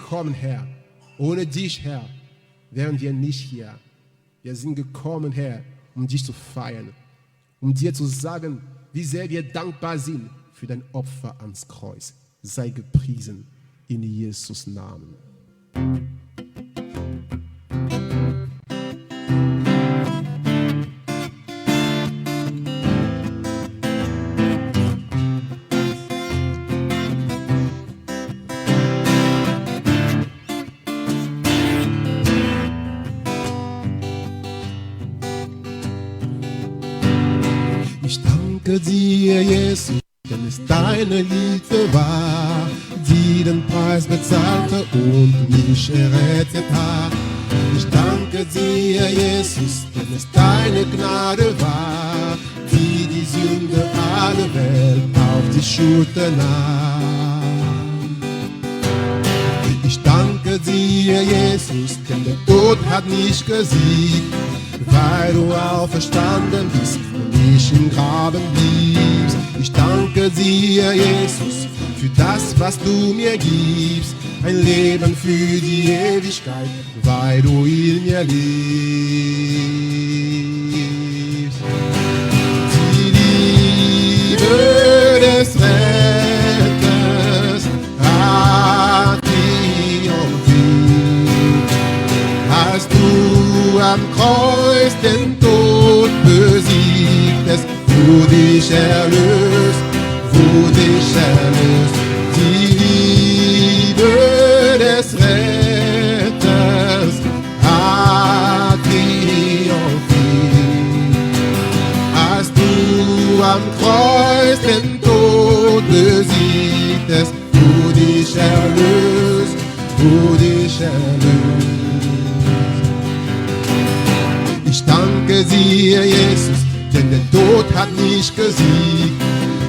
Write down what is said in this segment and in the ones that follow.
gekommen, Herr. Ohne dich, Herr, wären wir nicht hier. Wir sind gekommen, Herr, um dich zu feiern, um dir zu sagen, wie sehr wir dankbar sind für dein Opfer ans Kreuz. Sei gepriesen in Jesus' Namen. Ich danke dir, Jesus, denn es deine Liebe war, die den Preis bezahlte und mich errettet hat. Ich danke dir, Jesus, denn es deine Gnade war, die die Sünde aller Welt auf die Schulter nahm. Ich danke dir, Jesus, denn der Tod hat nicht gesiegt, weil du auferstanden bist und ich im Graben bliebst. Ich danke dir, Jesus, für das, was du mir gibst, ein Leben für die Ewigkeit, weil du in mir lebst. Die Liebe des Retters hat triumphiert, als du am Kreuz den Tod besiegtest, wurde ich erlöst, wurde ich erlöst. Die Liebe des Retters hat triumphiert, als du am Kreuz den Tod besiegtest, wurde ich erlöst, wurde ich erlöst. Ich danke dir, Jesus, denn der Tod hat nicht gesiegt,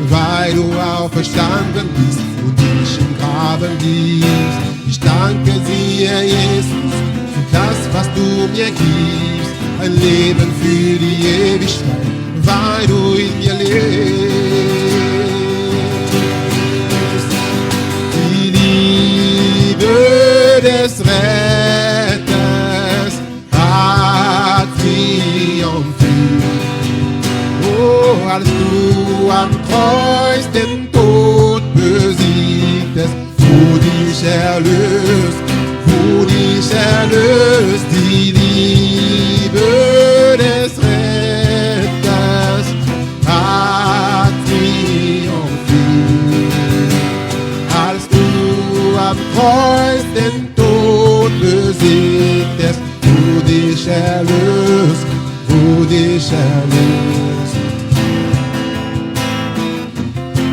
weil du auferstanden bist und ich im Graben liegst. Ich danke dir, Jesus, für das, was du mir gibst, ein Leben für die Ewigkeit, weil du in mir lebst. Die Liebe des Retters hat triumphiert. Oh, als du am Kreuz den Tod besiegtest, wurde ich erlöst, wurde ich erlöst. Die Liebe des Retters hat triumphiert, als du am Kreuz den Tod besiegtest, wurde ich erlöst, wurde ich erlöst.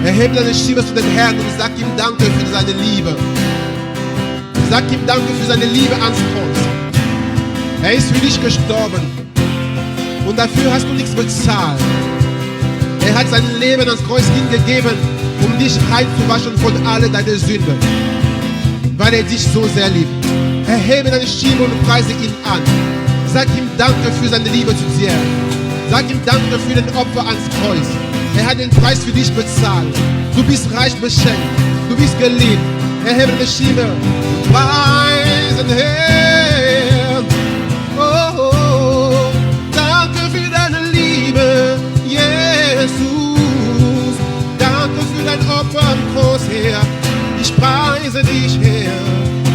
Erhebe deine Stimme zu den Herrn und sag ihm Danke für seine Liebe. Sag ihm Danke für seine Liebe ans Kreuz. Er ist für dich gestorben und dafür hast du nichts bezahlt. Er hat sein Leben ans Kreuz hingegeben, um dich reinzuwaschen von all deinen Sünden, weil er dich so sehr liebt. Erhebe deine Stimme und preise ihn an. Sag ihm Danke für seine Liebe zu dir. Sag ihm Danke für den Opfer ans Kreuz. Er hat den Preis für dich bezahlt. Du bist reich beschenkt. Du bist geliebt. Erhebe deine Stimme. Preisen Herrn. Oh, oh, danke für deine Liebe, Jesus. Danke für dein Opfer am Kreuz, Herr. Ich preise dich, Herr.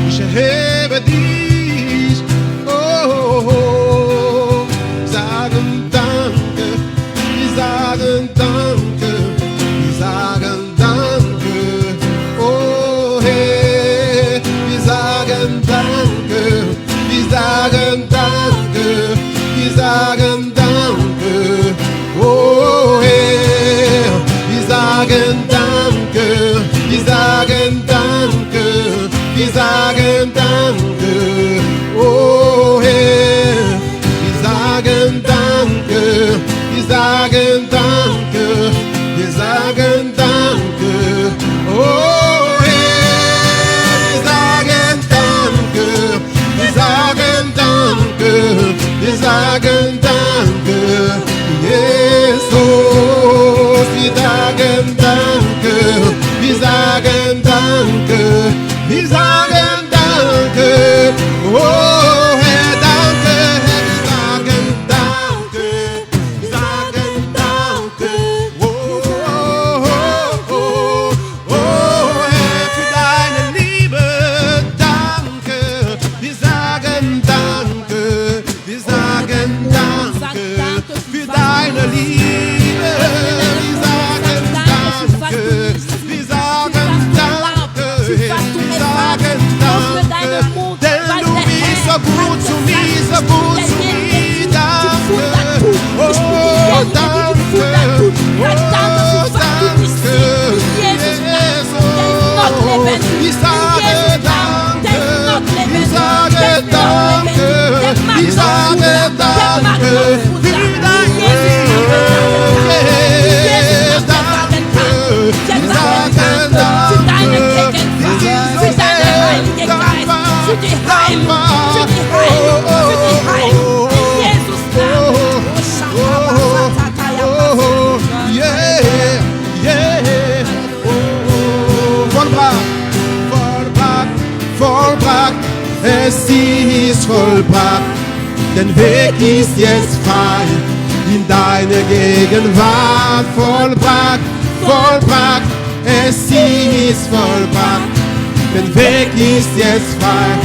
Ich erhebe dich. Oh, oh, oh. Sagen Danke. Wir sagen Danke. Wir sagen Danke. Oh, Herr. Wir sagen Danke. Wir sagen Danke. Wir sagen Danke. Oh, Herr. Wir sagen Danke. Wir sagen Danke. Wir sagen Danke. Oh, Herr. Wir sagen Danke. Wir sagen Danke. Wir sagen Danke. Oh, Herr. Wir sagen Danke. Wir sagen Danke. Wir sagen Danke. Jesus. Wir sagen Danke. Wir sagen Danke. Wir sagen Danke. heil. Für die Heil. Für die Heil. In Jesus Namen. Vollbracht, es ist vollbracht, den Weg ist jetzt frei, in deine Gegenwart. Vollbracht, vollbracht, es ist vollbracht, den Weg ist jetzt frei,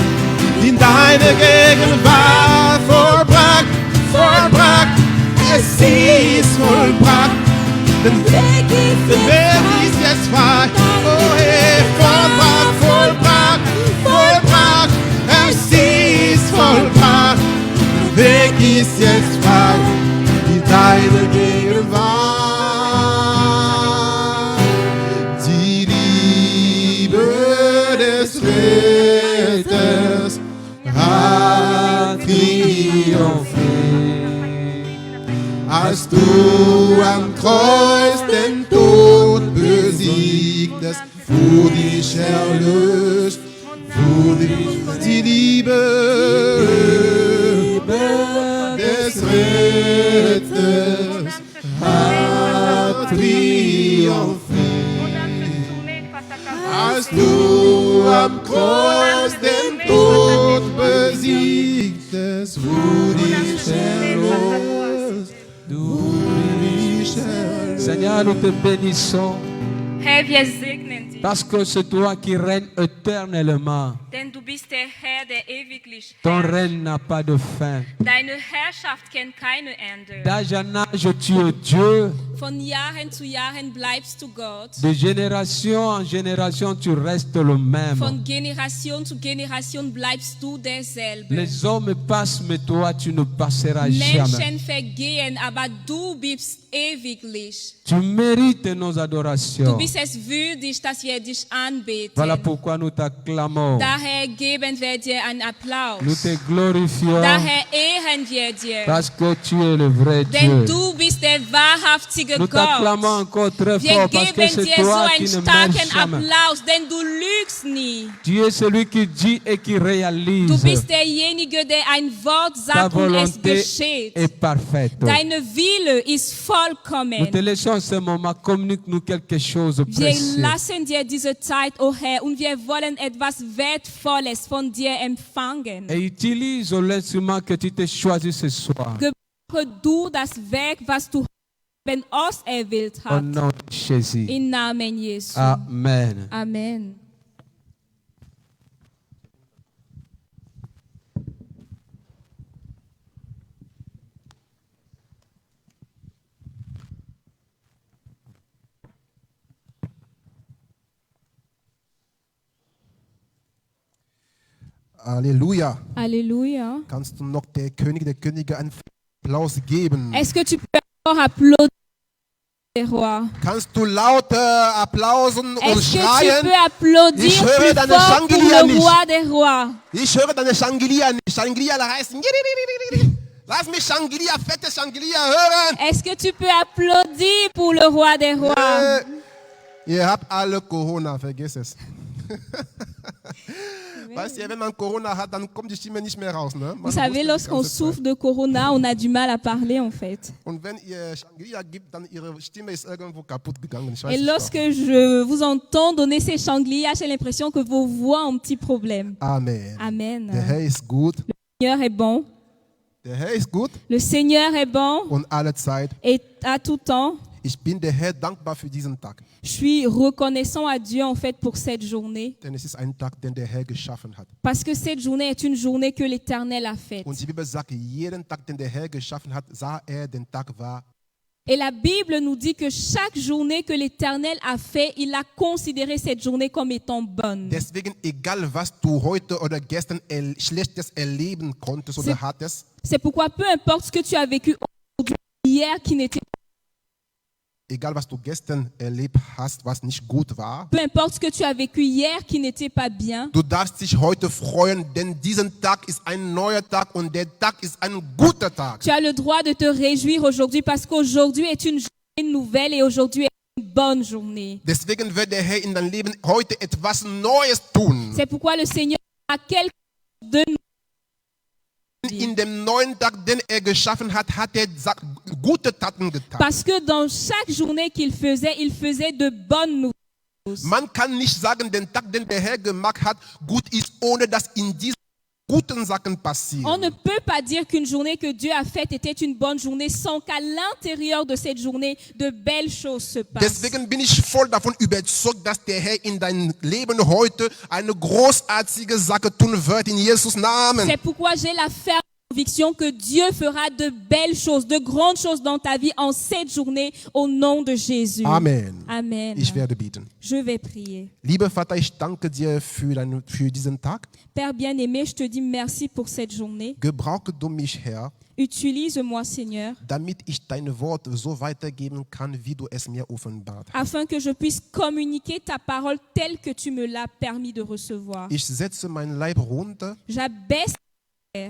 in deine Gegenwart. Vollbracht, vollbracht, es ist vollbracht, den Weg ist jetzt frei. Oh, hey, vollbracht, vollbracht, vollbracht, es ist vollbracht, der Weg ist jetzt frei, in deine Gegenwart. Die Liebe des Retters hat triumphiert, als du am Kreuz den Tod besiegtest, wurde dich erlöst, die Liebe des Retters hat triumphiert, als du am Kreuz den Tod besiegtest, wurde dich erlöst, Seigneur, nous te bénissons Herr, wir segnen dich, parce que c'est toi qui règnes éternellement. denn du bist der Herr, der ewiglich Ton herrscht. règne n'a pas de fin. Deine Herrschaft kennt keine Ende. D'âge en âge, tu es Dieu. Von Jahren zu Jahren bleibst du Gott. De génération en génération, tu restes le même. Von Generation zu Generation bleibst du derselbe. Les hommes passent, mais toi, tu ne passeras jamais. Menschen vergehen, aber du bist ewiglich. Tu mérites nos Du adorations. bist es würdig, dass wir dich anbeten. Voilà pourquoi nous t'acclamons. Daher geben wir dir einen Applaus. Nous te glorifions Daher ehren wir dir. parce que tu es le vrai Denn Dieu. du bist der wahrhaftige Nous t'acclamons Gott. encore très Wir fort parce que geben c'est dir so toi einen qui ne mens starken jamais. Applaus, denn du lügst nie. Tu es celui qui dit et qui Du réalise. bist derjenige, der ein Wort Ta sagt und es volonté geschieht. est parfaite. Deine Wille ist Nous te vollkommen. laissons ce moment, communique-nous quelque chose de Wir précieux. lassen dir diese Zeit, o Herr, und wir wollen etwas Wertvolles von dir empfangen. Et utilise l'instrument que tu t'es choisi ce soir. Gebrauche du das Werk, was du auserwählt Au hast. nom de Jésus. Im Namen Jesu. Amen. Amen. Alléluia. Alléluia. Kannst du noch der König der Könige einen Applaus geben? Est-ce que tu peux encore applaudir les rois? Kannst du lauter applausen und Est-ce que tu schreien? peux applaudir Ich höre plus deine fort pour Shangria le nicht. roi des rois? Ich höre deine Shangria nicht. Shangria heißt. Lass mich Shangria, fette Shangria hören. Est-ce que tu peux applaudir pour le roi des rois? Ihr habt alle Corona, vergiss es. Weißt du, wenn man Corona hat, dann kommt die Stimme nicht mehr raus. Ne? Vous savez, lorsqu'on souffre de corona, on a du mal à parler en fait. Und wenn ihr Shangria gibt, dann ihre Stimme ist irgendwo kaputt gegangen. Ich weiß Et nicht lorsque warum. je vous entends donner ces changlias, j'ai l'impression que vos voix ont un petit problème. Amen. Amen. Der Herr ist gut. Le Seigneur est bon. Der Herr ist gut Le Seigneur est bon und alle Zeit. et à tout temps. Ich bin der Herr dankbar für diesen Tag. Je suis reconnaissant à Dieu en fait pour cette journée Denn es ist ein Tag, den der Herr geschaffen hat. parce que cette journée est une journée que l'Éternel a faite. Und die Bibel sagt, jeden Tag, den der Herr geschaffen hat, sah er den Tag wahr. Et la Bible nous dit que chaque journée que l'Éternel a fait, il a considéré cette journée comme étant bonne. Deswegen, egal was du heute oder gestern Schlechtes erleben konntest oder hattest, C'est pourquoi peu importe ce que tu as vécu aujourd'hui, hier qui n'était egal was du gestern erlebt hast, was nicht gut war, peu importe ce que tu as vécu hier qui n'était pas bien, du darfst dich heute freuen, denn diesen Tag ist ein neuer Tag und der Tag ist ein guter Tag. tu as le droit de te réjouir aujourd'hui parce qu'aujourd'hui est une journée nouvelle et aujourd'hui est une bonne journée. Deswegen wird der Herr in deinem Leben heute etwas Neues tun. C'est pourquoi le Seigneur a quelque de In dem neuen Tag, den er geschaffen hat, hat er gute Taten getan. Parce que dans chaque journée qu'il faisait, il faisait de bonnes choses. Man kann nicht sagen, den Tag, den der Herr gemacht hat, gut ist, ohne dass in diesen guten Sachen On passieren. ne peut pas dire qu'une journée que Dieu a faite était une bonne journée sans qu'à l'intérieur de cette journée, de belles choses se passent. Deswegen bin ich voll davon überzeugt, dass der Herr in deinem Leben heute eine großartige Sache tun wird, in Jesus Namen. C'est pourquoi j'ai la ferme conviction que Dieu fera de belles choses, de grandes choses dans ta vie en cette journée au nom de Jésus. Amen. Amen. Ich werde beten. Je vais prier. Lieber Vater, ich danke dir für diesen Tag. Père bien-aimé, je te dis merci pour cette journée. Gebrauche du mich, Herr, Utilise-moi, Seigneur, damit ich dein Wort so weitergeben kann, wie du es mir offenbart hast. afin que je puisse communiquer ta parole telle que tu me l'as permis de recevoir. Ich setze meinen Leib runter J'abaisse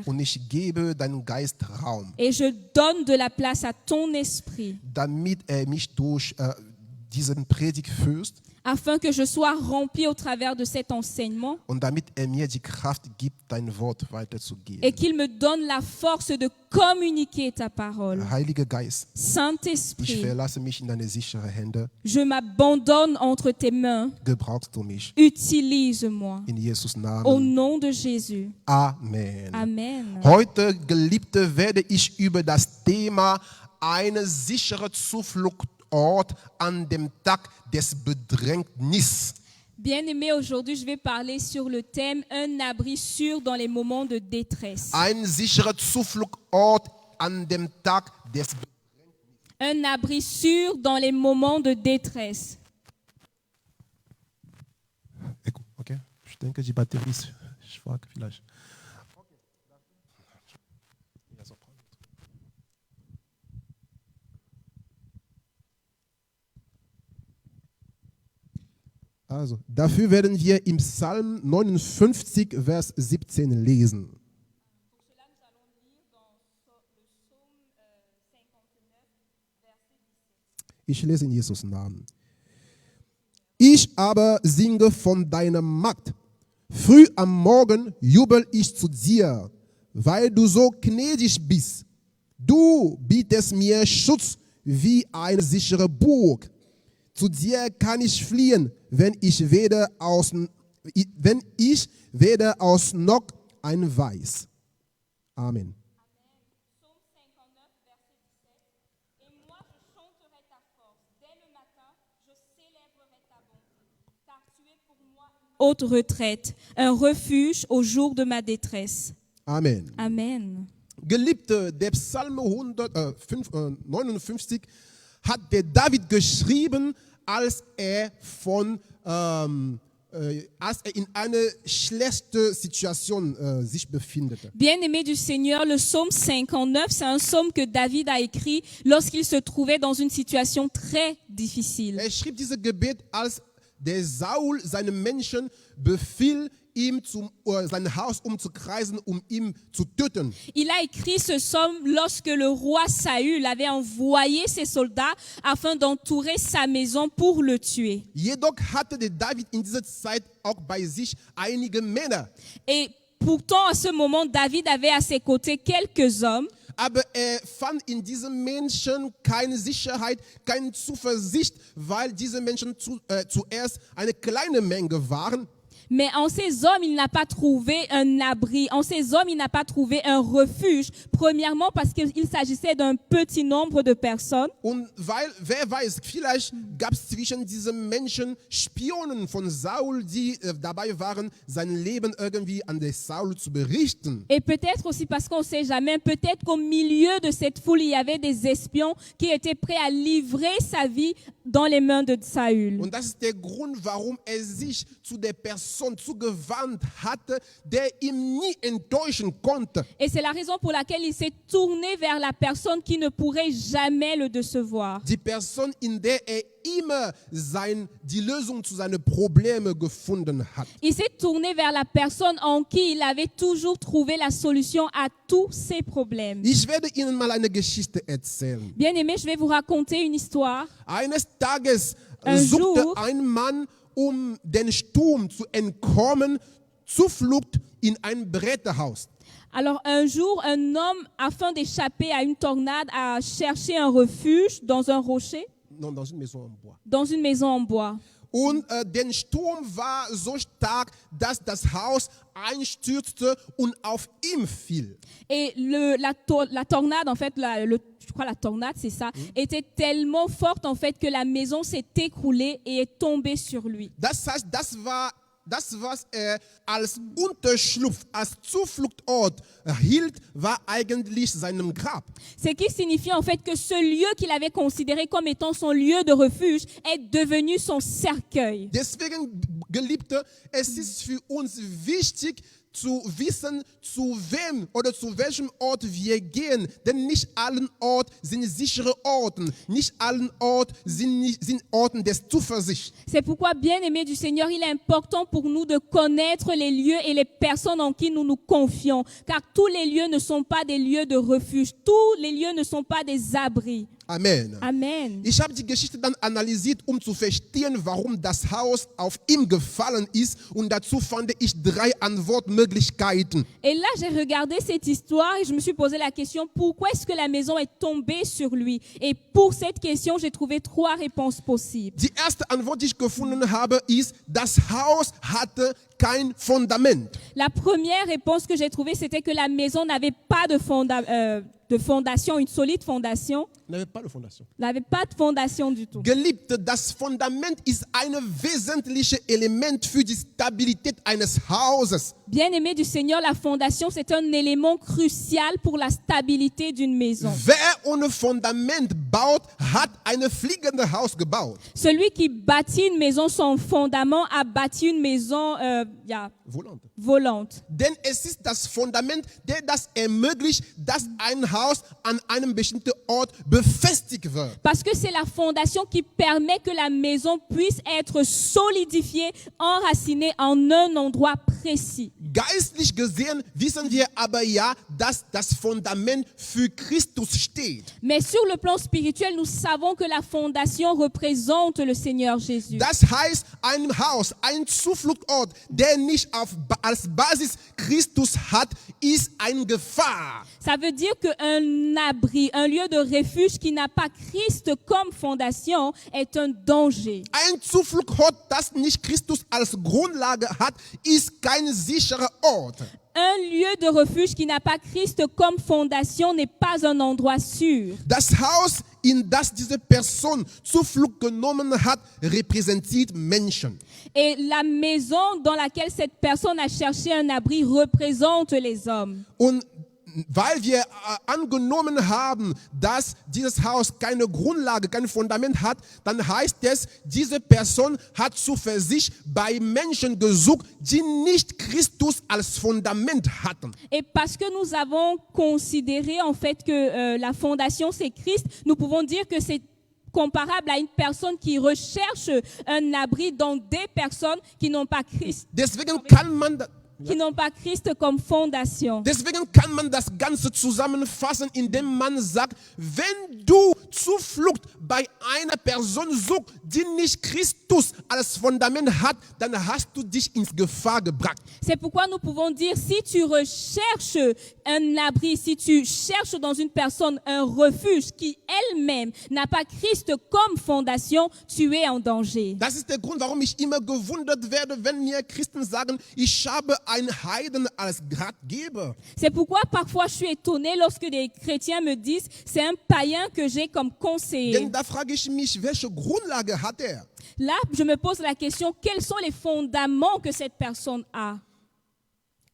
und ich gebe deinem Geist Raum, et je donne de la place à ton esprit, damit er mich durch diesen Predigt führt afin que je sois rempli au travers de cet enseignement und damit er mir die Kraft gibt, dein Wort weiterzugeben. et qu'il me donne la force de communiquer ta parole. Heiliger Geist, ich Saint-Esprit, verlasse mich in deine sichere Hände. je m'abandonne entre tes mains. Gebrauchst du mich Utilise-moi. in Jesus Au Namen. nom de Jésus. Amen. Amen. Heute, Geliebte, werde ich über das Thema eine sichere Zufluchtsort an dem Tag des Bedrängnis. Bien-aimé, aujourd'hui, je vais parler sur le thème « Un abri sûr dans les moments de détresse ». Ein sicherer Zufluchtsort an dem Tag des Bedrängnis. Un abri sûr dans les moments de détresse. Okay, ich denke, die Batterie ist schwach vielleicht. Also, dafür werden wir im Psalm 59, Vers 17 lesen. Ich lese in Jesus Namen. Ich aber singe von deiner Macht. Früh am Morgen jubel ich zu dir, weil du so gnädig bist. Du bietest mir Schutz wie eine sichere Burg. Zu dir kann ich fliehen, wenn ich weder aus noch ein weiß. Amen. Haute retraite, un refuge au jour de ma détresse. Amen. Amen. Geliebte, der Psalm 59 hat der David geschrieben, als er in einer schlechten Situation sich befindet. Bien-aimé du Seigneur, le psaume 59, c'est un psaume que David a écrit lorsqu'il se trouvait dans une situation très difficile. Er schrieb dieses Gebet, als der Saul seinen Menschen befiel, ihm sein Haus umzukreisen, ihn zu töten. Il a écrit ce psaume lorsque le roi Saül avait envoyé ses soldats afin d'entourer sa maison pour le tuer. Jedoch hatte der David in dieser Zeit auch bei sich einige Männer. Et pourtant, à ce moment, David avait à ses côtés quelques hommes. Aber er fand in diesen Menschen keine Sicherheit, keine Zuversicht, weil diese Menschen zuerst eine kleine Menge waren. Mais en ces hommes, il n'a pas trouvé un abri. En ces hommes, il n'a pas trouvé un refuge. Premièrement, parce qu'il s'agissait d'un petit nombre de personnes. Und weil, wer weiß, vielleicht gab es zwischen diesen Menschen Spionen von Saul, die dabei waren, sein Leben irgendwie an der Saul zu berichten. Et peut-être aussi parce qu'on ne sait jamais, peut-être qu'au milieu de cette foule, il y avait des espions qui étaient prêts à livrer sa vie dans les mains de Saül. Und das ist der Grund, warum er sich zu der Person zugewandt hatte, der ihn nie enttäuschen konnte. Et c'est la raison pour laquelle il s'est tourné vers la personne qui ne pourrait jamais le décevoir. Die Person, in der er immer die Lösung zu seinen Problemen gefunden hat. Il s'est tourné vers la personne en qui il avait toujours trouvé la solution à tous ses problèmes. Ich werde Ihnen mal eine Geschichte erzählen. Bien-aimé, je vais vous raconter une histoire. Eines Tages Un suchte jour, ein Mann, um den Sturm zu entkommen, Zuflucht in ein Bretterhaus. Alors un jour, un homme, afin d'échapper à une tornade, a cherché un refuge dans un rocher, Non, dans une maison en bois. dans une maison en bois. Und der Sturm war so stark, dass das Haus einstürzte und auf ihm fiel. Et la tornade, en fait, je crois la tornade, c'est ça, était tellement forte, en fait, que la maison s'est écroulée et est tombée sur lui. Das heißt, das, was er als Unterschlupf, als Zufluchtsort hielt, war eigentlich seinem Grab. Ce qui signifie en fait que ce lieu qu'il avait considéré comme étant son lieu de refuge est devenu son cercueil. Deswegen, Geliebte, es ist für uns wichtig, zu wissen, zu wem oder zu welchem Ort wir gehen. Denn nicht allen Orten sind sichere Orten. Nicht allen Orten sind Orten der Zuversicht. C'est pourquoi, bien-aimés du Seigneur, il est important pour nous de connaître les lieux et les personnes en qui nous nous confions. Car tous les lieux ne sont pas des lieux de refuge. Tous les lieux ne sont pas des abris. Amen. Amen. Ich habe die Geschichte dann analysiert, um zu verstehen, warum das Haus auf ihm gefallen ist. Und dazu fand ich 3 Antwortmöglichkeiten. Et là, j'ai regardé cette histoire et je me suis posé la question, pourquoi est-ce que la maison est tombée sur lui? Et pour cette question, j'ai trouvé 3 réponses possibles. Die erste Antwort, die ich gefunden habe, ist, das Haus hatte kein Fundament. La première réponse que j'ai trouvée, c'était que la maison n'avait pas de fondation, une solide fondation. N'avait pas de fondation. N'avait pas de fondation du tout. Geliebte, das Fundament ist ein wesentliches Element für die Stabilität eines Hauses. Bien-aimé du Seigneur, la fondation, c'est un élément crucial pour la stabilité d'une maison. Wer ohne Fundament baut, hat ein fliegendes Haus gebaut. Celui qui bâtit une maison sans fondament a bâti une maison volante. Denn es ist das Fundament, der das ermöglicht, dass ein Haus an einem bestimmten Ort befestigt wird. Parce que c'est la fondation qui permet que la maison puisse être solidifiée, enracinée en un endroit précis. Geistlich gesehen wissen wir aber ja, dass das Fundament für Christus steht. Mais sur le plan spirituel, nous savons que la fondation représente le Seigneur Jésus. Das heißt, ein Haus, ein Zufluchtsort, der nicht als Basis Christus hat, ist eine Gefahr. Ça veut dire qu'un abri, un lieu de refuge qui n'a pas Christ comme fondation est un danger. Ein Zufluchtsort, das nicht Christus als Grundlage hat, ist kein sicherer Ort. Un lieu de refuge qui n'a pas Christ comme fondation n'est pas un endroit sûr. Das Haus, in das diese Person Zuflucht genommen hat, repräsentiert Menschen. Et la maison dans laquelle cette personne a cherché un abri représente les hommes. Und weil wir angenommen haben, dass dieses Haus keine Grundlage, kein Fundament hat, dann heißt es, diese Person hat Zuversicht bei Menschen gesucht, die nicht Christus als Fundament hatten. Et parce que nous avons considéré en fait que la fondation c'est Christ, nous pouvons dire que c'est comparable à une personne qui recherche un abri dans des personnes qui n'ont pas Christ. Deswegen kann man qui n'ont pas Christ comme fondation. Deswegen kann man das Ganze zusammenfassen, indem man sagt, wenn du Zuflucht bei einer Person suchst, die nicht Christus als Fundament hat, dann hast du dich in Gefahr gebracht. C'est pourquoi nous pouvons dire, si tu recherches un abri, si tu cherches dans une personne un refuge qui elle-même n'a pas Christ comme fondation, tu es en danger. Das ist der Grund, warum ich immer gewundert werde, wenn mir Christen sagen, ich habe einen Heiden als Ratgeber. C'est pourquoi parfois je suis étonné lorsque des chrétiens me disent, c'est un païen que j'ai comme conseiller. Denn da frage ich mich, welche Grundlage hat er? Là, je me pose la question, quels sont les fondements que cette personne a?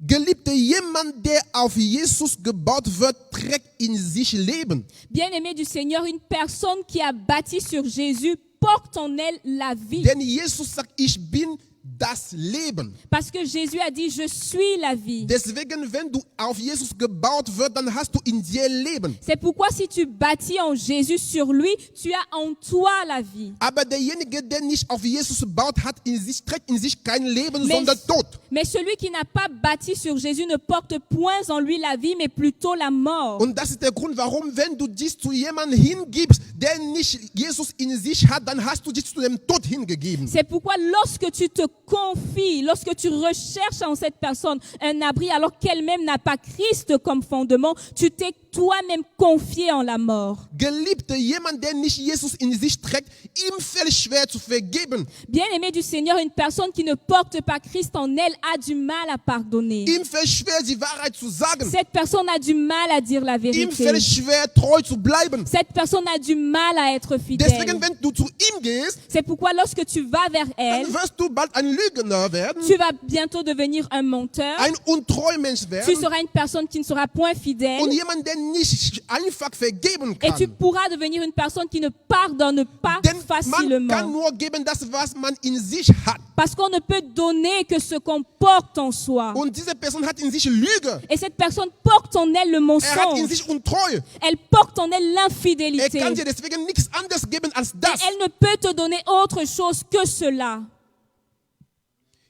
Geliebte, jemand, der auf Jesus gebaut wird, trägt in sich Leben. Bien-aimé du Seigneur, une personne qui a bâti sur Jésus porte en elle la vie. Denn Jesus sagt, ich bin das Leben. Parce que Jésus a dit, je suis la vie. Deswegen, wenn du auf Jesus gebaut wirst, dann hast du in dir Leben. C'est pourquoi si tu bâtis en Jésus sur lui, tu as en toi la vie. Aber derjenige, der nicht auf Jesus baut, trägt in sich kein Leben, sondern Tod. Mais celui qui n'a pas bâti sur Jésus ne porte point en lui la vie, mais plutôt la mort. Und das ist der Grund, warum, wenn du dich zu jemandem hingibst, der nicht Jesus in sich hat, dann hast du dich zu dem Tod hingegeben. C'est pourquoi lorsque tu te confies, lorsque tu recherches en cette personne un abri alors qu'elle-même n'a pas Christ comme fondement, tu t'es toi-même confié en la mort. Geliebte, jemand, der nicht Jesus in sich trägt, ihm fällt schwer zu vergeben. Bien-aimé du Seigneur, une personne qui ne porte pas Christ en elle a du mal à pardonner. Ihm fällt schwer, die Wahrheit zu sagen. Cette personne a du mal à dire la Ihm vérité. fällt schwer, treu zu bleiben. Cette personne a du mal à être fidèle. Deswegen, wenn du zu ihm gehst, C'est pourquoi lorsque tu vas vers elle, dann wirst du bald ein Lügner werden, tu vas bientôt devenir un menteur. ein untreu Mensch Tu werden seras une personne qui ne sera point fidèle. und jemand, der nicht einfach vergeben Et tu kann. pourras devenir une personne qui ne pardonne pas Denn man kann facilement. nur geben das, was man in sich hat. Parce qu'on ne peut donner que ce qu'on porte en soi. Und diese Person hat in sich Lüge. Et cette personne porte en elle le Er hat in mensonge. sich Untreue. Elle porte en elle Er l'infidélité. kann dir deswegen nichts anderes geben als Et das. elle ne peut te donner autre chose que cela.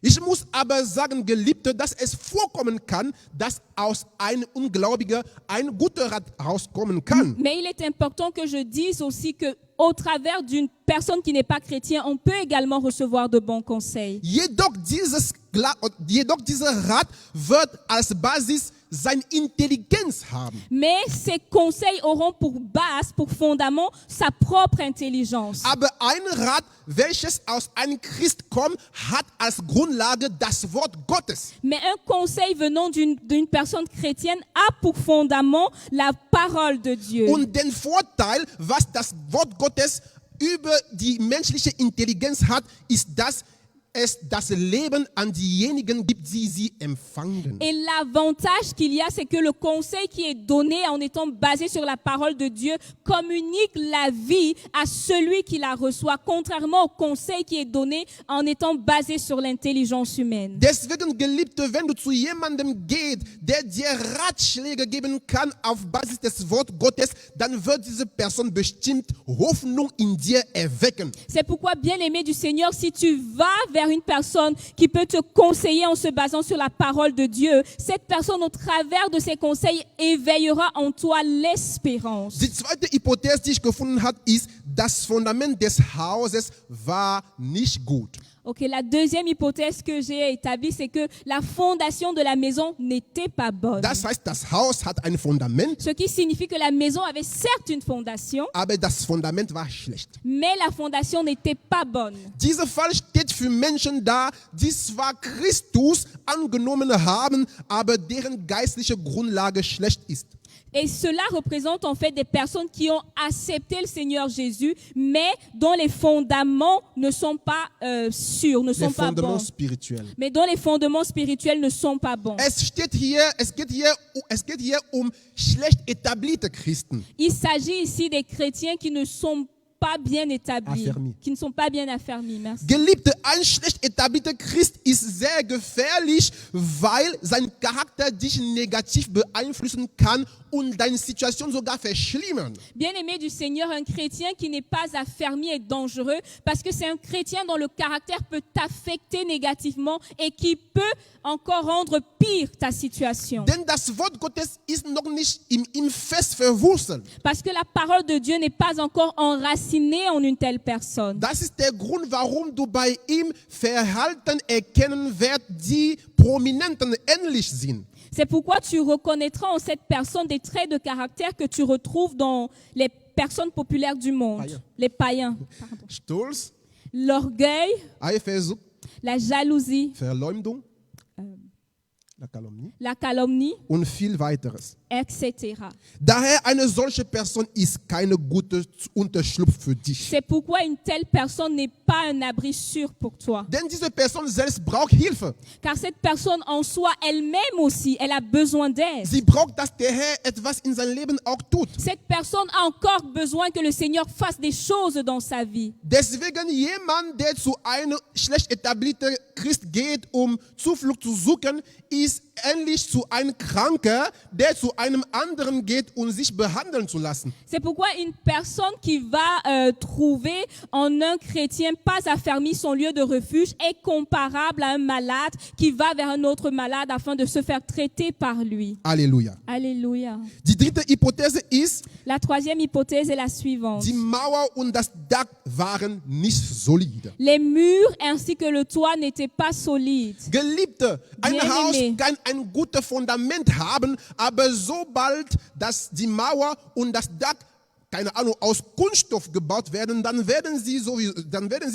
Ich muss aber sagen, Geliebte, dass es vorkommen kann, dass aus einem Ungläubiger ein guter Rat rauskommen kann. Mais il est important que je dise aussi que au travers d'une personne qui n'est pas chrétienne, on peut également recevoir de bons conseils. Jedoch dieser Rat wird als Basis seine Intelligenz haben. Mais ces conseils auront pour base, pour fondament, sa propre intelligence. Aber ein Rat, welches aus einem Christ kommt, hat als Grundlage das Wort Gottes. Mais un conseil venant d'une personne chrétienne a pour fondament la parole de Dieu. Und den Vorteil, was das Wort Gottes über die menschliche Intelligenz hat, ist, dass es das Leben an diejenigen gibt, die sie empfangen. Et l'avantage qu'il y a, c'est que le conseil qui est donné en étant basé sur la parole de Dieu communique la vie à celui qui la reçoit, contrairement au conseil qui est donné en étant basé sur l'intelligence humaine. Deswegen, Geliebte, wenn du zu jemandem gehst, der dir Ratschläge geben kann auf Basis des Wort Gottes, dann wird diese Person bestimmt Hoffnung in dir erwecken. C'est pourquoi, bien-aimé du Seigneur, si tu vas vers une personne qui peut te conseiller en se basant sur la parole de Dieu, cette personne, au travers de ses conseils, éveillera en toi l'espérance. Die zweite Hypothese, die ich gefunden habe, ist, das Fundament des Hauses war nicht gut. Ok, la deuxième hypothèse que j'ai établie, c'est que la fondation de la maison n'était pas bonne. Das heißt, das Haus hat ein Fundament, Ce qui signifie que la maison avait certes une fondation, aber das Fundament war schlecht. mais la fondation n'était pas bonne. Dieser Fall steht für Menschen da, die zwar Christus angenommen haben, aber deren geistliche Grundlage schlecht ist. Et cela représente en fait des personnes qui ont accepté le Seigneur Jésus, mais dont les fondements ne sont pas sûrs, ne sont Les pas Fondements bons. spirituels. Mais dont les fondements spirituels ne sont pas bons. Es geht hier schlecht etablierte Christen. Il s'agit ici des chrétiens qui ne sont pas bien établis, Affermis. qui ne sont pas bien affermis. Merci. Geliebte, ein schlecht etablierter Christ ist sehr gefährlich, weil sein Charakter dich negativ beeinflussen kann und deine Situation sogar verschlimmern. Bien-aimé du Seigneur, un chrétien qui n'est pas affermi est dangereux parce que c'est un chrétien dont le caractère peut t'affecter négativement et qui peut encore rendre pire ta situation. Denn das Wort Gottes ist noch nicht in ihm fest verwurzelt. Parce que la parole de Dieu n'est pas encore enracinée en une telle personne. Das ist der Grund, warum du bei ihm Verhalten erkennen wirst, die Prominenten ähnlich sind. C'est pourquoi tu reconnaîtras en cette personne des traits de caractère que tu retrouves dans les personnes populaires du monde, Païens. les païens. Pardon. Stolz, L'orgueil, Eifersucht, la jalousie, Verleumdung, la Calomnie la calomnie, und viel weiteres. etc. Daher eine solche Person ist keine gute Unterschlupf für dich. C'est pourquoi une telle personne n'est pas un abri sûr pour toi. Denn diese Person selbst braucht Hilfe. Car cette personne en soi, elle-même aussi, elle a besoin d'aide. Sie braucht, dass der Herr etwas in sein Leben auch tut. Cette personne a encore besoin que le Seigneur fasse des choses dans sa vie. Deswegen jemand, der zu einem schlecht etablierten Christ geht, um Zuflucht zu suchen, ist ähnlich zu einem Kranken, der zu einem anderen geht, um sich behandeln zu lassen. C'est pourquoi une personne qui va trouver en un chrétien pas affermi son lieu de refuge est comparable à un malade qui va vers un autre malade afin de se faire traiter par lui. Alléluia. Alléluia. Die dritte Hypothese ist, La troisième hypothèse est la suivante. die Mauer und das Dach waren nicht solide. Les murs ainsi que le toit n'étaient pas solide. Geliebte, ein Bien Haus aimé. kann ein gutes Fundament haben, aber sobald dass die Mauer und das Dach, keine Ahnung, aus Kunststoff gebaut werden, dann werden sie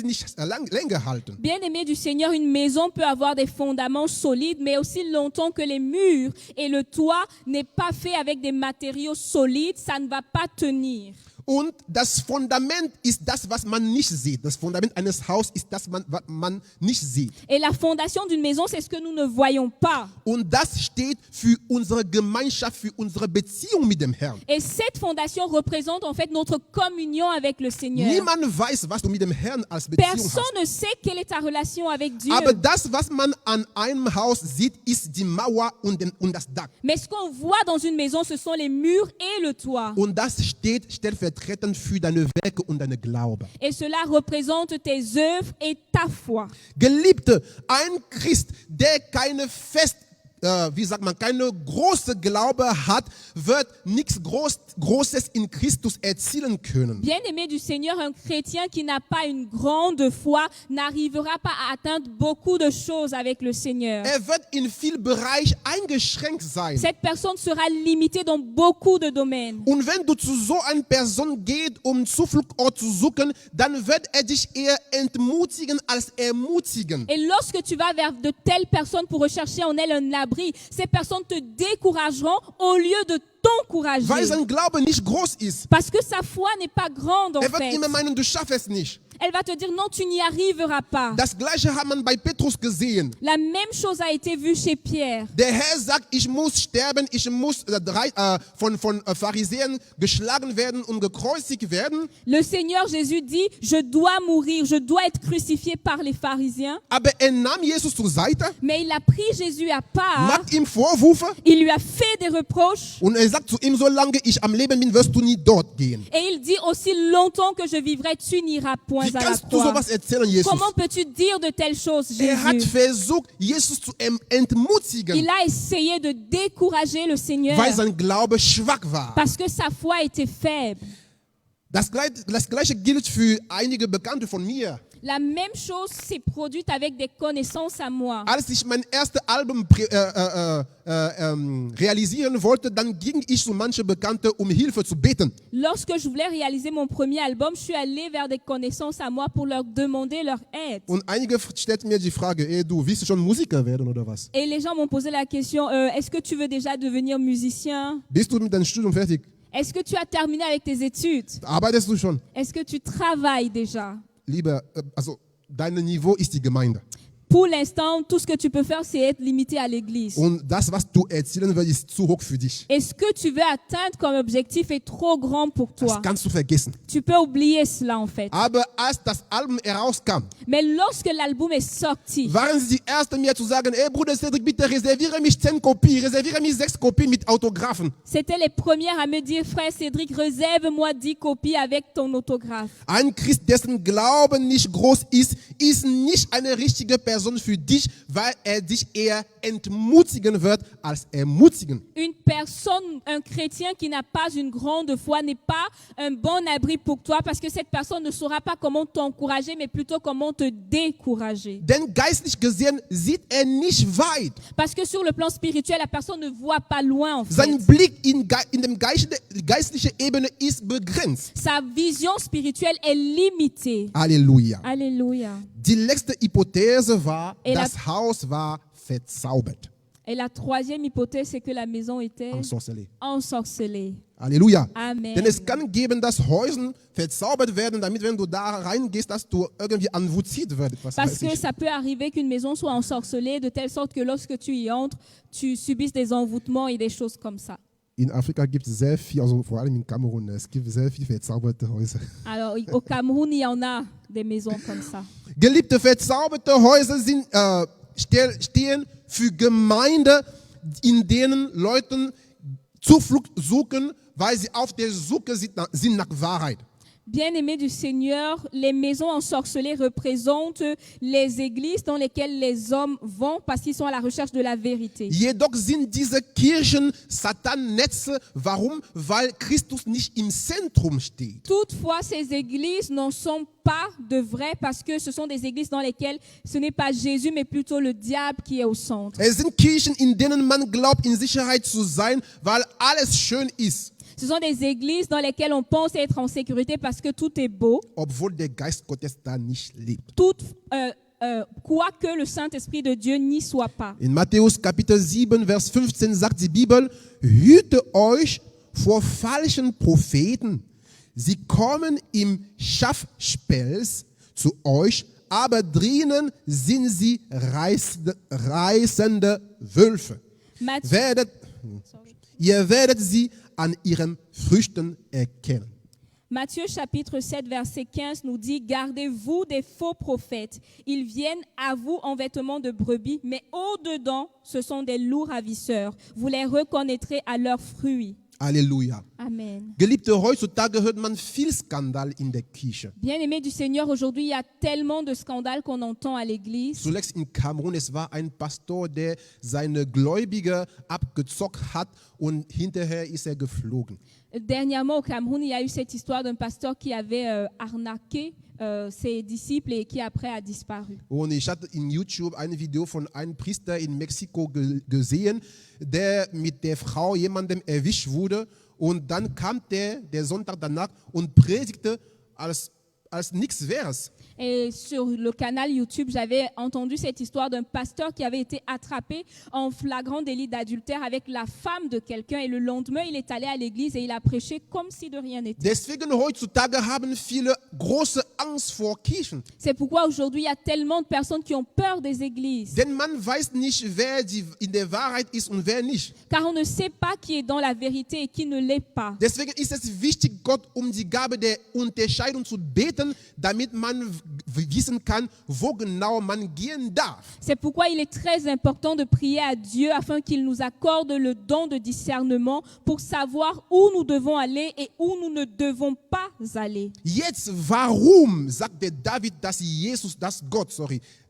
nicht länger halten. Bien-aimé du Seigneur, une maison peut avoir des fondements solides, mais aussi longtemps que les murs et le toit n'est pas fait avec des matériaux solides, ça ne va pas tenir. Und das Fundament ist das, was man nicht sieht. Das Fundament eines Hauses ist das, was man nicht sieht. Et la fondation d'une maison, c'est ce que nous ne voyons pas. Und das steht für unsere Gemeinschaft, für unsere Beziehung mit dem Herrn. Et cette fondation représente en fait notre communion avec le Seigneur. Niemand weiß, was du mit dem Herrn als Beziehung Personne hast. ne sait quelle est ta relation avec Dieu. Aber das, was man an einem Haus sieht, ist die Mauer und das Dach. Mais ce qu'on voit dans une maison, ce sont les murs et le toit. Und das steht stellvertretend für deine Werke und deine Glaube. Et cela représente tes œuvres et ta foi. Geliebte, ein Christ, der keine keine große Glaube hat, wird nichts Großes in Christus erzielen können. Bien-aimé du Seigneur, un chrétien qui n'a pas une grande foi n'arrivera pas à atteindre beaucoup de choses avec le Seigneur. Wird in vielen Bereichen eingeschränkt sein. Cette personne sera limitée dans beaucoup de domaines. Und wenn du zu so einer Person gehst, um Zufluchtsort zu suchen, dann wird dich eher entmutigen als ermutigen. Et lorsque tu vas vers de telles personnes pour rechercher en elles un abri, ces personnes te décourageront au lieu de t'encourager. Weil sein Glaube nicht groß ist. Parce que sa foi n'est pas grande en Wird fait. immer meinen, du schaffst es nicht. Elle va te dire non, tu n'y arriveras pas. Das Gleiche hat man bei Petrus gesehen. La même chose a été vue chez Pierre. Der Herr sagt, ich muss sterben, ich muss von Pharisäern geschlagen werden und gekreuzigt werden. Le Seigneur Jésus dit, je dois mourir, je dois être crucifié par les pharisiens. Aber nahm Jesus zur Seite, Mais il a pris Jésus à part, macht ihm Vorwürfe il lui a fait des reproches und sagt zu ihm, solange ich am Leben bin, wirst du nie dort gehen. et il dit, aussi longtemps que je vivrai, tu n'iras point Wie à la kannst du croix. sowas erzählen, Jesus? Comment peux-tu dire de telles choses, Hat Jésus? versucht, Jesus zu entmutigen, Il a essayé de décourager le Seigneur weil sein Glaube schwach war. parce que sa foi était faible. Das Gleiche gilt für einige Bekannte von mir. La même chose s'est produite avec des connaissances à moi. Als ich mein erstes Album realisieren wollte, dann ging ich zu manchen Bekannten, um Hilfe zu beten. Lorsque je voulais réaliser mon premier album, je suis allée vers des connaissances à moi pour leur demander leur aide. Und einige stellten mir die Frage, du, willst du schon Musiker werden oder was? Et les gens m'ont posé la question, est-ce que tu veux déjà devenir musicien? Bist du mit deinem Studium fertig? Est-ce que tu as terminé avec tes études? Arbeitest du schon? Est-ce que tu travailles déjà? Lieber, dein Niveau ist die Gemeinde. Pour l'instant, tout ce que tu peux faire, c'est être limité à l'église. Und das, was du erzielen willst, ist zu hoch für dich. Et ce que tu veux atteindre comme objectif est trop grand pour toi. Das kannst du vergessen. Tu peux oublier cela en fait. Aber als das Album herauskam, Mais lorsque l'album est sorti, waren sie die Ersten, mir zu sagen, Bruder Cedric, bitte reserviere mich 10 Kopien, reserviere mich 6 Kopien mit Autographen. c'était les premières à me dire, frère Cédric, réserve-moi 10 copies avec ton autographe. Ein Christ, dessen Glauben nicht groß ist, ist nicht eine richtige Person für dich, weil dich eher entmutigen wird als ermutigen. Une personne, un chrétien qui n'a pas une grande foi n'est pas un bon abri pour toi parce que cette personne ne saura pas comment t'encourager, mais plutôt comment te décourager. Denn geistlich gesehen sieht nicht weit. Parce que sur le plan spirituel, la personne ne voit pas loin en fait. Sein Blick in dem geistlichen Ebene ist begrenzt. Sa vision spirituelle est limitée. Halleluja. Alléluia. Die letzte Hypothese war, Et das Haus war verzaubert. Et la troisième hypothèse, c'est que la maison était Ensorcelé. ensorcelée. Halleluja. Amen. Denn es kann geben, dass Häuser verzaubert werden, damit, wenn du da reingehst, dass du irgendwie anvuziert wirst. Parce que ça peut arriver qu'une maison soit ensorcelée de telle sorte que lorsque tu y entres, tu subisses des envoûtements et des choses comme ça. In Afrika gibt es sehr viel, also vor allem in Kamerun, es gibt sehr viele verzauberte Häuser. Alors, au Cameroun, il y en a des maisons comme ça. Geliebte, verzauberte Häuser stehen für Gemeinden, in denen Leute Zuflucht suchen, weil sie auf der Suche sind nach Wahrheit. Bien-aimés du Seigneur, les maisons ensorcelées représentent les églises dans lesquelles les hommes vont parce qu'ils sont à la recherche de la vérité. Jedoch sind diese Kirchen Satannetze. Warum? Weil Christus nicht im Zentrum steht. Toutefois, ces églises n'en sont pas de vraies parce que ce sont des églises dans lesquelles ce n'est pas Jésus mais plutôt le diable qui est au centre. Es sind Kirchen, in denen man glaubt, in Sicherheit zu sein, weil alles schön ist. Ce sont des églises dans lesquelles on pense être en sécurité parce que tout est beau, Obwohl der Geist Gottes da nicht lebt. quoique le Saint-Esprit de Dieu n'y soit pas. In Matthäus Kapitel 7, Vers 15 sagt die Bibel, hüte euch vor falschen Propheten. Sie kommen im Schafspelz zu euch, aber drinnen sind sie reißende Wölfe. Ihr werdet sie an ihren Früchten erkennen. Matthieu chapitre 7 verset 15 nous dit « Gardez-vous des faux prophètes. Ils viennent à vous en vêtements de brebis, mais au-dedans, ce sont des loups ravisseurs. Vous les reconnaîtrez à leurs fruits. » Halleluja. Amen. Geliebte, heutzutage hört man viel Skandal in der Kirche. Bien-aimés du Seigneur, aujourd'hui, il y a tellement de scandales qu'on entend à l'église. Zuletzt in Kamerun, es war ein Pastor, der seine Gläubige abgezockt hat und hinterher ist er geflogen. Dernièrement, au Cameroun, il y a eu cette histoire d'un pasteur qui avait arnaqué ses disciples et qui après a disparu. Und ich hatte in YouTube ein Video von einem Priester in Mexiko gesehen, der mit der Frau jemandem erwischt wurde. Und dann kam der Sonntag danach und predigte als nichts wär's. Et sur le canal YouTube, j'avais entendu cette histoire d'un pasteur qui avait été attrapé en flagrant délit d'adultère avec la femme de quelqu'un. Et le lendemain, il est allé à l'église et il a prêché comme si de rien n'était. Deswegen heutzutage haben viele große Angst vor Kirchen. C'est pourquoi aujourd'hui, il y a tellement de personnes qui ont peur des églises. Denn man weiß nicht, wer in der Wahrheit ist und wer nicht. Car on ne sait pas qui est dans la vérité et qui ne l'est pas. Deswegen ist es wichtig, Gott die Gabe der Unterscheidung zu beten, damit man wissen kann, wo genau man gehen darf. C'est pourquoi il est très important de prier à Dieu afin qu'il nous accorde le don de discernement pour savoir où nous devons aller et où nous ne devons pas aller. Jetzt, warum sagt der David, dass Gott,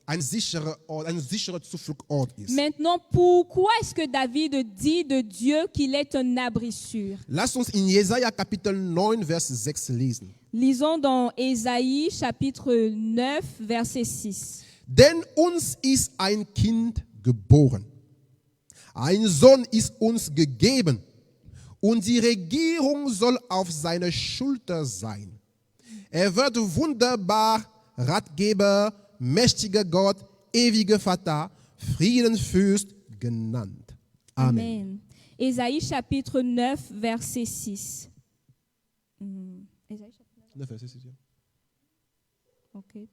ein sicherer Zufluchtsort ist? Maintenant, pourquoi est-ce que David dit de Dieu qu'il est un abri sûr? Lass uns in Jesaja Kapitel 9, Vers 6 lesen. Lisons dans Ésaïe chapitre 9, verset 6. Denn uns ist ein Kind geboren, ein Sohn ist uns gegeben, und die Regierung soll auf seiner Schulter sein. Er wird wunderbar, Ratgeber, mächtiger Gott, ewiger Vater, Friedenfürst genannt. Amen. Amen. Ésaïe chapitre 9, verset 6. Ésaïe chapitre 9, Vers 6, ja. Okay.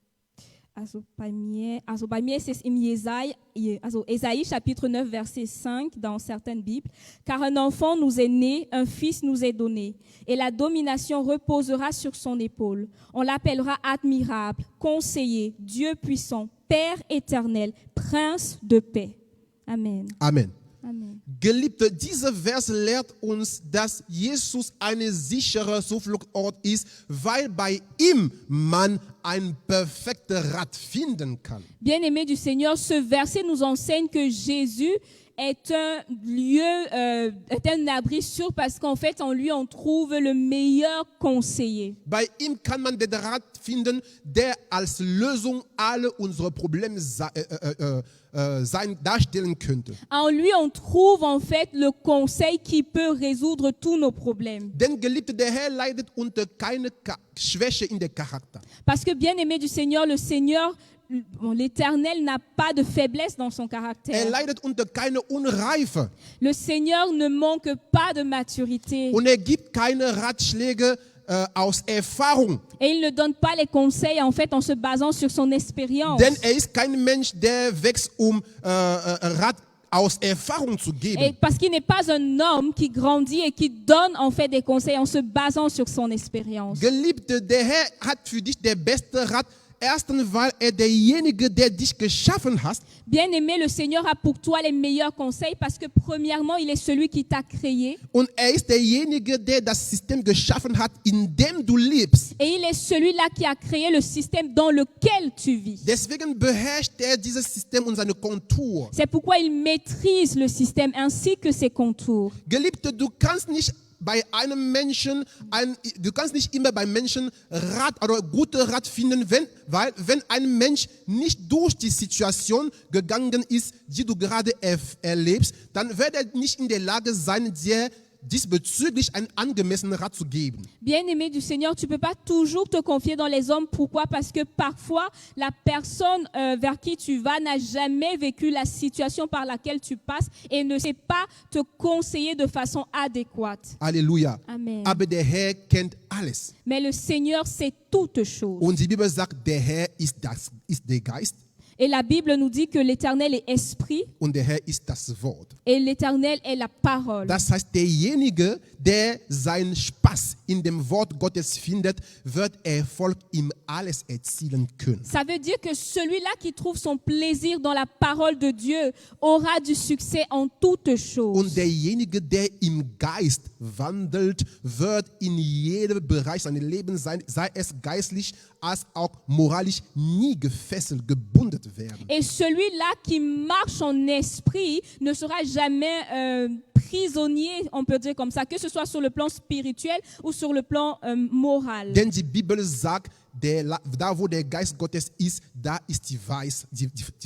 Bei mir ist es im Ésaïe chapitre 9, verset 5 dans certaines Bibles. Car un enfant nous est né, un fils nous est donné, et la domination reposera sur son épaule. On l'appellera admirable, conseiller, Dieu puissant, Père éternel, Prince de paix. Amen. Amen. Amen. Geliebte, dieser Vers lehrt uns, dass Jesus ein sicherer Zufluchtsort ist, weil bei ihm man ein perfektes Rat finden kann. Bien-aimés du Seigneur, ce verset nous enseigne que Jésus est un lieu, est un abri sûr parce qu'en fait, en lui, on trouve le meilleur conseiller. Bei ihm kann man den Rat finden, der als Lösung alle unsere Probleme darstellen könnte. En lui, on trouve en fait le conseil qui peut résoudre tous nos problèmes. Denn Geliebte, der Herr leidet unter keine Schwäche in der Charakter. Parce que bien-aimé du Seigneur, le Seigneur, l'Éternel n'a pas de faiblesse dans son caractère. Leidet unter keine Unreife. Le Seigneur ne manque pas de maturité. Und gibt keine Ratschläge aus Erfahrung. Et il ne donne pas les conseils en fait en se basant sur son expérience. Denn ist kein Mensch, der wächst, Rat aus Erfahrung zu geben. Et parce qu'il n'est pas un homme qui grandit et qui donne en fait des conseils en se basant sur son expérience. Geliebte, der Herr hat für dich der beste Rat. ersten, weil derjenige, der dich geschaffen hat. Bien aimé, le Seigneur a pour toi les meilleurs conseils parce que premièrement, il est celui qui t'a créé. Und ist derjenige, der das System geschaffen hat, in dem du lebst. Et il est celui-là qui a créé le système dans lequel tu vis. Deswegen beherrscht dieses System und seine Kontur. C'est pourquoi il maîtrise le système ainsi que ses contours. Geliebte, du kannst nicht bei einem Menschen, du kannst nicht immer beim Menschen Rat oder gute Rat finden, wenn ein Mensch nicht durch die Situation gegangen ist, die du gerade erlebst, dann wird er nicht in der Lage sein, dir diesbezüglich einen angemessenen Rat zu geben. Bien-aimé du Seigneur, tu ne peux pas toujours te confier dans les hommes. Pourquoi? Parce que parfois, la personne vers qui tu vas n'a jamais vécu la situation par laquelle tu passes et ne sait pas te conseiller de façon adéquate. Alléluia. Amen. Aber der Herr kennt alles. Mais le Seigneur sait toutes choses. Und die Bibel sagt, der Herr ist der Geist. Et la Bible nous dit que l'Éternel est esprit Und der Herr ist das Wort. et l'Éternel est la parole. Das heißt, derjenige, der seinen Spaß in dem Wort Gottes findet, wird Erfolg im alles erzielen können. Ça veut dire que celui-là qui trouve son plaisir dans la parole de Dieu aura du succès en toutes choses. Und derjenige, der im Geist wandelt, wird in jedem Bereich seines Lebens sein, sei es geistlich als auch moralisch, nie gefesselt, gebunden werden. Et celui-là qui marche en esprit ne sera jamais prisonnier, on peut dire comme ça, que ce soit sur le plan spirituel ou sur le plan moral. Denn die Bibel sagt, da wo der Geist Gottes ist, da ist die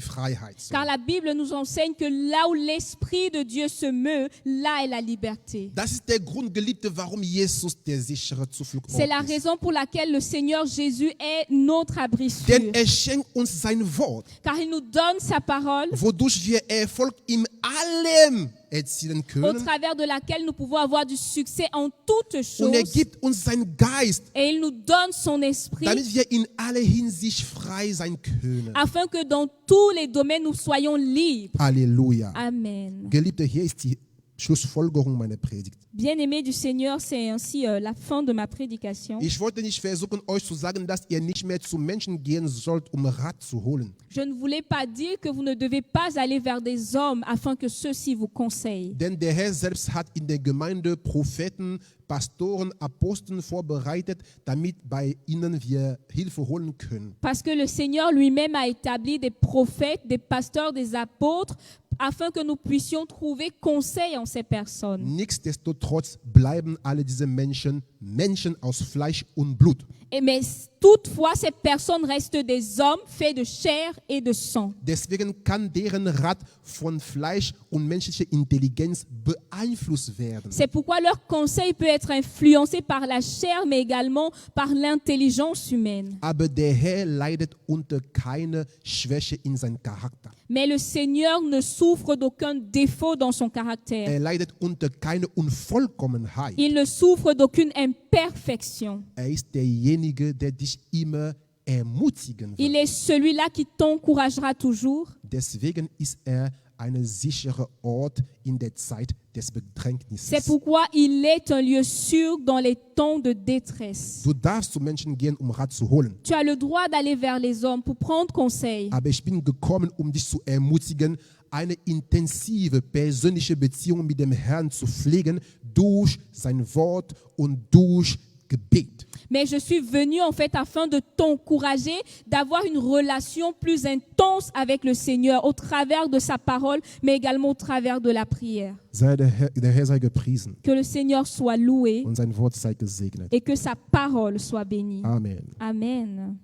Freiheit. Car la Bible nous enseigne que là où l'Esprit de Dieu se meut, là est la liberté. Das ist der Grund, Geliebte, warum Jesus der sichere Zufluchtsort C'est la ist. raison pour laquelle le Seigneur Jésus est notre abri sûr. Denn er schenkt uns sein Wort, Car il nous donne sa parole wodurch wir Erfolg in allem erzielen au können. travers de laquelle nous pouvons avoir du succès en toutes Und er choses. gibt uns seinen Geist, Et il nous donne son esprit damit wir in aller Hinsicht frei sein können. afin que dans tous les domaines nous soyons libres. Halleluja. Amen. Geliebte, hier ist die Schlussfolgerung meiner Predigt. Bien-aimés du Seigneur, c'est ainsi la fin de ma prédication. Ich wollte nicht versuchen, euch zu sagen, dass ihr nicht mehr zu Menschen gehen sollt, um Rat zu holen. Je ne voulais pas dire que vous ne devez pas aller vers des hommes afin que ceux-ci vous conseillent. Denn der Herr selbst hat in der Gemeinde Propheten, Pastoren, Aposteln vorbereitet, damit bei ihnen wir Hilfe holen können. Parce que le Seigneur lui-même a établi des prophètes, des pasteurs, des apôtres, afin que nous puissions trouver conseil en ces personnes. Nichtsdestotrotz bleiben alle diese Menschen Menschen aus Fleisch und Blut. Mais toutefois, ces personnes restent des hommes faits de chair et de sang. Deswegen kann deren Rat von Fleisch und menschlicher Intelligenz beeinflusst werden. C'est pourquoi leur conseil peut être influencé par la chair, mais également par l'intelligence humaine. Aber der Herr leidet unter keine Schwäche in seinem Charakter. Mais le Seigneur ne souffre d'aucun défaut dans son caractère. Er leidet unter keine Unvollkommenheit. Il ne souffre d'aucune imperfection. Er ist derjenige, der dich immer ermutigen Il wird. est celui-là qui t'encouragera toujours. Deswegen ist er ein sicherer Ort in der Zeit des C'est Bedrängnisses. pourquoi il est un lieu sûr dans les temps de détresse. Du darfst zu Menschen gehen, um Rat zu holen. Tu as le droit d'aller vers les hommes pour prendre conseil. Aber ich bin gekommen, um dich zu ermutigen, eine intensive persönliche Beziehung mit dem Herrn zu pflegen durch sein Wort und durch Gebet. Mais je suis venu en fait afin de t'encourager d'avoir une relation plus intense avec le Seigneur au travers de sa parole, mais également au travers de la prière. Der Herr sei gepriesen Que le Seigneur soit loué und sein Wort sei gesegnet. et que sa parole soit bénie. Amen. Amen.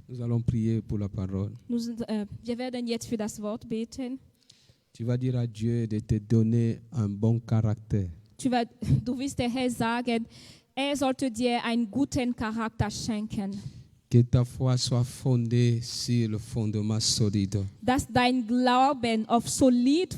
Nous allons prier pour la parole. Wir werden jetzt für das Wort beten. Tu vas dire à Dieu de te donner un bon caractère. Du wirst der Herr sagen, er sollte dir einen guten Charakter schenken. Que ta foi soit fondée sur le fondement solide. Dass dein Glauben auf solid